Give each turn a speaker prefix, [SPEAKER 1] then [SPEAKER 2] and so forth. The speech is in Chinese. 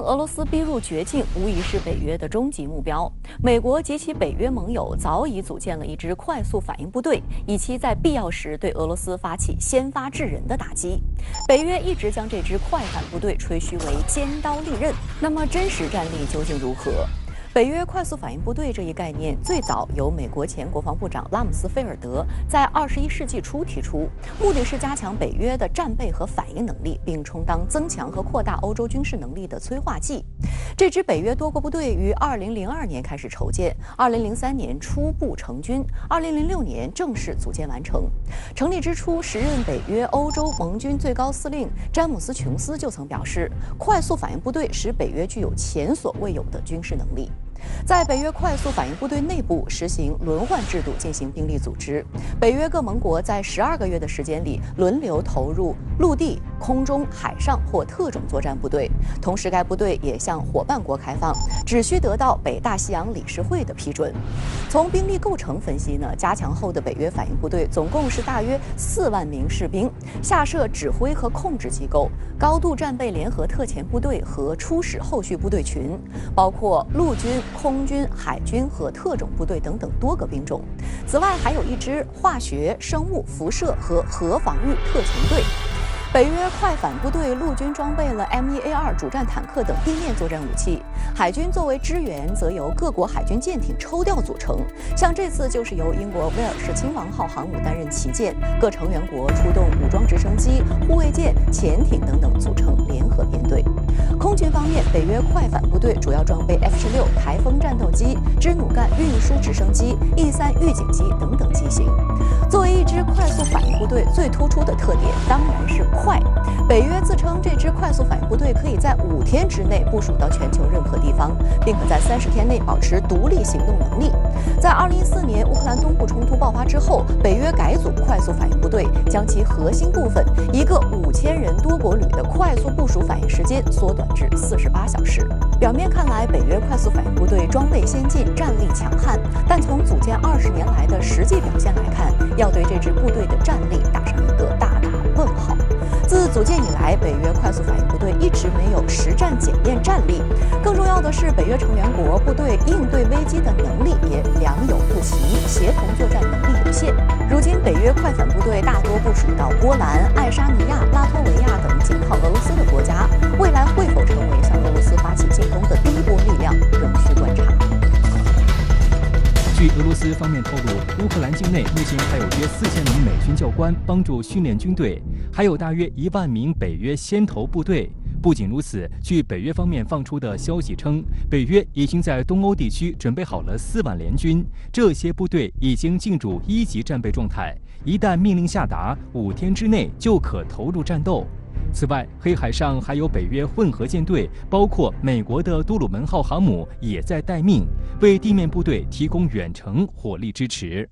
[SPEAKER 1] 俄罗斯逼入绝境，无疑是北约的终极目标。美国及其北约盟友早已组建了一支快速反应部队，以期在必要时对俄罗斯发起先发制人的打击。北约一直将这支快反部队吹嘘为尖刀利刃，那么真实战力究竟如何？北约快速反应部队这一概念最早由美国前国防部长拉姆斯菲尔德在21世纪初提出，目的是加强北约的战备和反应能力，并充当增强和扩大欧洲军事能力的催化剂。这支北约多国部队于2002年开始筹建，2003年初步成军，2006年正式组建完成。成立之初，时任北约欧洲盟军最高司令詹姆斯·琼斯就曾表示，快速反应部队使北约具有前所未有的军事能力。在北约快速反应部队内部实行轮换制度进行兵力组织，北约各盟国在12个月的时间里轮流投入陆地、空中、海上或特种作战部队，同时该部队也向伙伴国开放，只需得到北大西洋理事会的批准。从兵力构成分析呢，加强后的北约反应部队总共是大约4万名士兵，下设指挥和控制机构、高度战备联合特遣部队和初始后续部队群，包括陆军、空军、海军和特种部队等等多个兵种。此外，还有一支化学、生物、辐射和核防御特勤队。北约快反部队陆军装备了 M1A2 主战坦克等地面作战武器，海军作为支援，则由各国海军舰艇抽调组成。像这次就是由英国威尔士亲王号航母担任旗舰，各成员国出动武装直升机、护卫舰、潜艇等等，组成联合编队。空军方面，北约快反部队主要装备 F-16台风战斗机、支努干运输直升机、E-3预警机等等机型。作为一支快速反应部队，最突出的特点当然是快。北约自称这支快速反应部队可以在5天之内部署到全球任何地方，并可在30天内保持独立行动能力。在2014年乌克兰东部冲突爆发之后，北约改组快速反应部队，将其核心部分一个5000人多国旅的快速部署反应时间缩短至48小时。表面看来，北约快速反应部队装备先进，战力强悍，但从组建20年来的实际表现来看，要对这支部队的战力打上一个大大问号。自组建以来，北约快速反应部队一直没有实战检验战力。更重要的是，北约成员国部队应对危机的能力也良莠不齐，协同作战能力有限。如今，北约快反部队大多部署到波兰、爱沙尼亚、拉脱维亚等紧靠俄罗斯的国家，未来会否成为向俄罗斯发起进攻的第一波力量，仍需观察。
[SPEAKER 2] 据俄罗斯方面透露，乌克兰境内目前还有约4000名美军教官帮助训练军队，还有大约1万名北约先头部队。不仅如此，据北约方面放出的消息称，北约已经在东欧地区准备好了4万联军，这些部队已经进入1级战备状态，一旦命令下达，5天之内就可投入战斗。此外，黑海上还有北约混合舰队，包括美国的杜鲁门号航母也在待命，为地面部队提供远程火力支持。